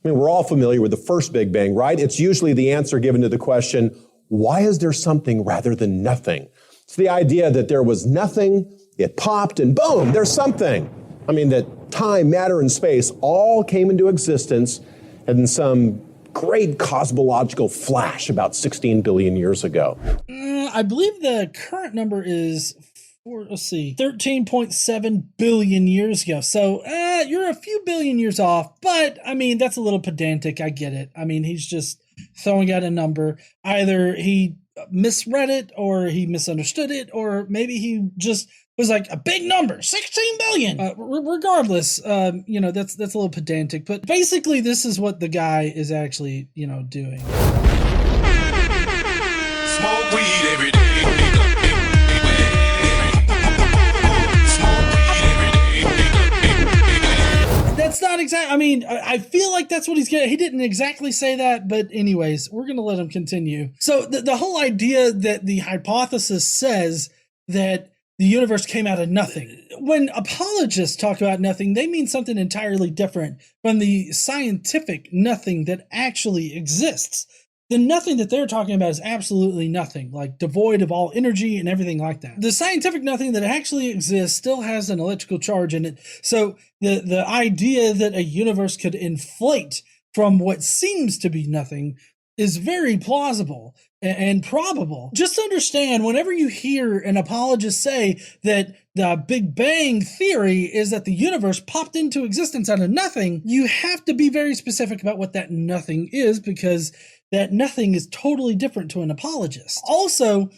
I mean, we're all familiar with the first Big Bang, right? It's usually the answer given to the question, why is there something rather than nothing? It's the idea that there was nothing, it popped, and boom, there's something. I mean, that time, matter, and space all came into existence in some great cosmological flash about 16 billion years ago. I believe the current number is 13.7 billion years ago. So you're a few billion years off, but I mean, that's a little pedantic. I get it. I mean, he's just throwing out a number. Either he misread it or he misunderstood it, or maybe he just was like a big number, 16 billion. Regardless, you know, that's a little pedantic, but basically this is what the guy is actually, you know, doing. Smoke weed every day. That's not exactly, I mean, I feel like that's what he's getting. He didn't exactly say that, but anyways, we're going to let him continue. So the whole idea that the hypothesis says that the universe came out of nothing. When apologists talk about nothing, they mean something entirely different from the scientific nothing that actually exists. The nothing that they're talking about is absolutely nothing, like devoid of all energy and everything like that. The scientific nothing that actually exists still has an electrical charge in it. So the idea that a universe could inflate from what seems to be nothing is very plausible and probable. Just understand, whenever you hear an apologist say that the Big Bang theory is that the universe popped into existence out of nothing, you have to be very specific about what that nothing is, because that nothing is totally different to an apologist. Also,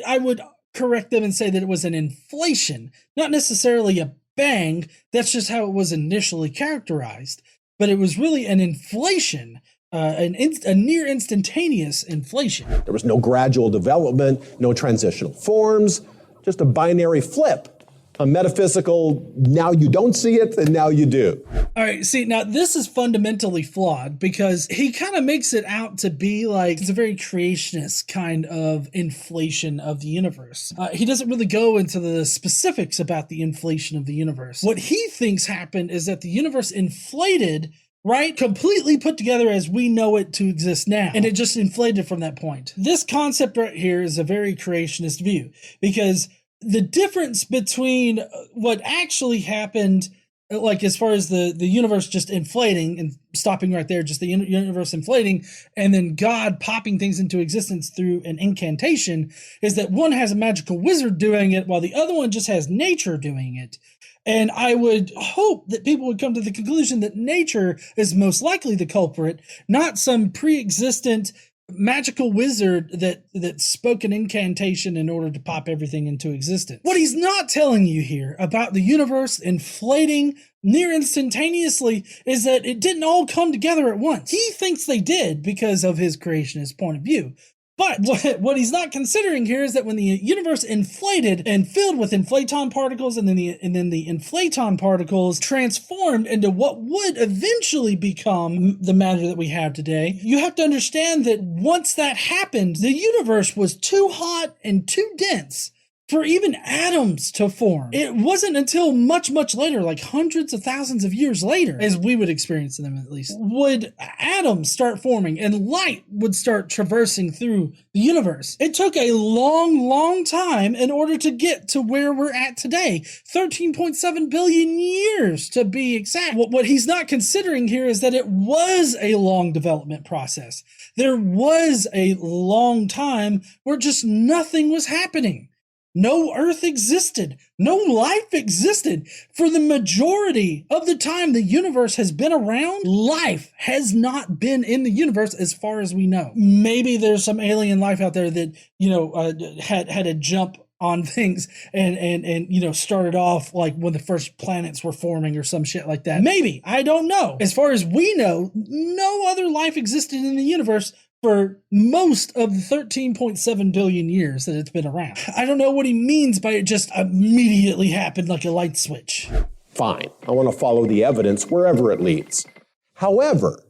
I would correct them and say that it was an inflation, not necessarily a bang. That's just how it was initially characterized. But it was really an inflation, a near instantaneous inflation. There was no gradual development, no transitional forms, just a binary flip. A metaphysical, now you don't see it, and now you do. All right, see, now this is fundamentally flawed, because he kind of makes it out to be like it's a very creationist kind of inflation of the universe. He doesn't really go into the specifics about the inflation of the universe. What he thinks happened is that the universe inflated, right? Completely put together as we know it to exist now. And it just inflated from that point. This concept right here is a very creationist view, because the difference between what actually happened, like as far as the universe just inflating and stopping right there, just the universe inflating, and then God popping things into existence through an incantation, is that one has a magical wizard doing it while the other one just has nature doing it. And I would hope that people would come to the conclusion that nature is most likely the culprit, not some pre-existent magical wizard that spoke an incantation in order to pop everything into existence. What he's not telling you here about the universe inflating near instantaneously is that it didn't all come together at once. He thinks they did because of his creationist point of view. But what he's not considering here is that when the universe inflated and filled with inflaton particles, and then the inflaton particles transformed into what would eventually become the matter that we have today, you have to understand that once that happened, the universe was too hot and too dense for even atoms to form. It wasn't until much, much later, like hundreds of thousands of years later, as we would experience them at least, would atoms start forming and light would start traversing through the universe. It took a long, long time in order to get to where we're at today. 13.7 billion years to be exact. What he's not considering here is that it was a long development process. There was a long time where just nothing was happening. No Earth existed. No life existed. For the majority of the time the universe has been around, life has not been in the universe as far as we know. Maybe there's some alien life out there that, you know, had a jump on things and you know, started off like when the first planets were forming or some shit like that. Maybe. I don't know. As far as we know, no other life existed in the universe for most of the 13.7 billion years that it's been around. I don't know what he means by it just immediately happened like a light switch. Fine, I want to follow the evidence wherever it leads. However,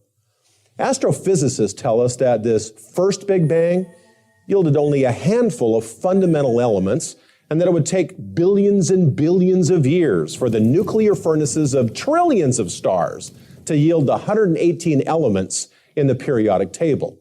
astrophysicists tell us that this first Big Bang yielded only a handful of fundamental elements, and that it would take billions and billions of years for the nuclear furnaces of trillions of stars to yield the 118 elements in the periodic table?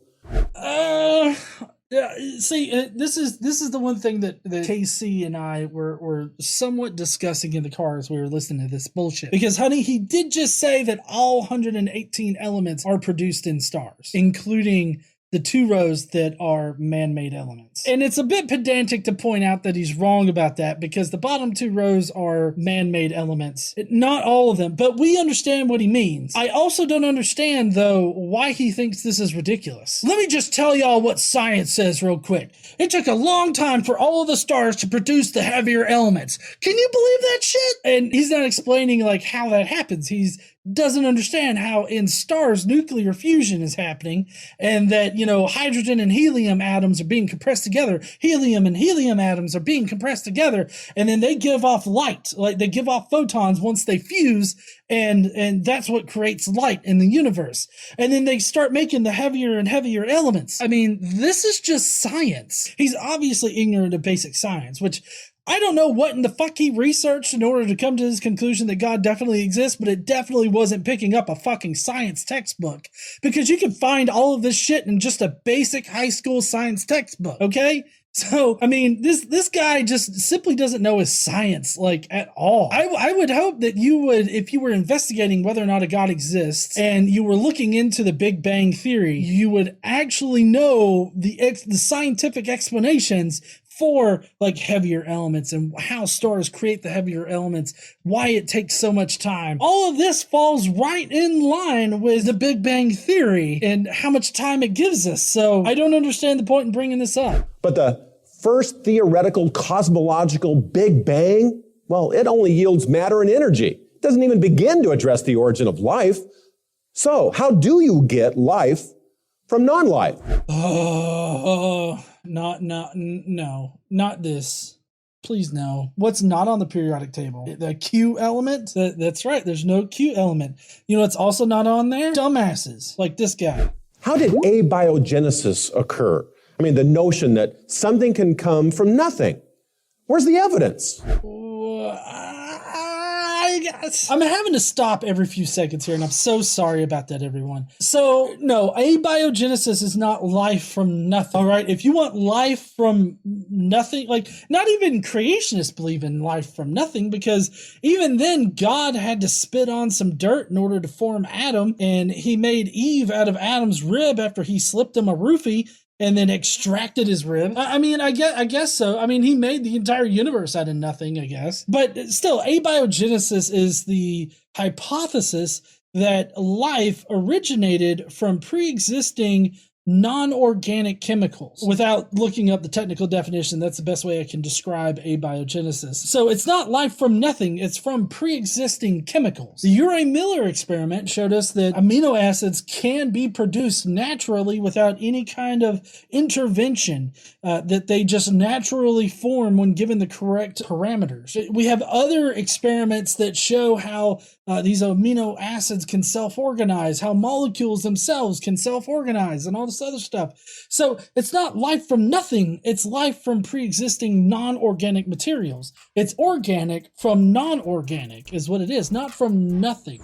Yeah, see, this is the one thing that KC and I were somewhat discussing in the car as we were listening to this bullshit. Because, honey, he did just say that all 118 elements are produced in stars, including the 2 rows that are man-made elements. And it's a bit pedantic to point out that he's wrong about that because the bottom 2 rows are man-made elements. Not all of them, but we understand what he means. I also don't understand, though, why he thinks this is ridiculous. Let me just tell y'all what science says real quick. It took a long time for all of the stars to produce the heavier elements. Can you believe that shit? And he's not explaining, like, how that happens. He's doesn't understand how in stars nuclear fusion is happening and that, hydrogen and helium atoms are being compressed together. Helium and helium atoms are being compressed together and then they give off light, like they give off photons once they fuse and that's what creates light in the universe. And then they start making the heavier and heavier elements. I mean, this is just science. He's obviously ignorant of basic science, which I don't know what in the fuck he researched in order to come to his conclusion that God definitely exists, but it definitely wasn't picking up a fucking science textbook because you can find all of this shit in just a basic high school science textbook, okay? So, I mean, this guy just simply doesn't know his science, like, at all. I would hope that you would, if you were investigating whether or not a God exists and you were looking into the Big Bang Theory, you would actually know the scientific explanations for like heavier elements and how stars create the heavier elements, why it takes so much time. All of this falls right in line with the Big Bang Theory and how much time it gives us. So I don't understand the point in bringing this up. But the first theoretical cosmological Big Bang, well, it only yields matter and energy. It doesn't even begin to address the origin of life. So how do you get life from non-life? No, not this. Please no. What's not on the periodic table? The Q element? That's right, there's no Q element. You know what's also not on there? Dumbasses, like this guy. How did abiogenesis occur? I mean, the notion that something can come from nothing. Where's the evidence? I'm having to stop every few seconds here, and I'm so sorry about that, everyone. So, no, abiogenesis is not life from nothing, all right? If you want life from nothing, like, not even creationists believe in life from nothing, because even then, God had to spit on some dirt in order to form Adam, and he made Eve out of Adam's rib after he slipped him a roofie, and then extracted his rib. I mean, I guess so. I mean, he made the entire universe out of nothing, I guess. But still, abiogenesis is the hypothesis that life originated from pre-existing non-organic chemicals. Without looking up the technical definition, that's the best way I can describe abiogenesis. So it's not life from nothing, it's from pre-existing chemicals. The Urey-Miller experiment showed us that amino acids can be produced naturally without any kind of intervention, that they just naturally form when given the correct parameters. We have other experiments that show how these amino acids can self-organize, how molecules themselves can self-organize, and all this other stuff. So it's not life from nothing, it's life from pre-existing non-organic materials. It's organic from non-organic is what it is, not from nothing.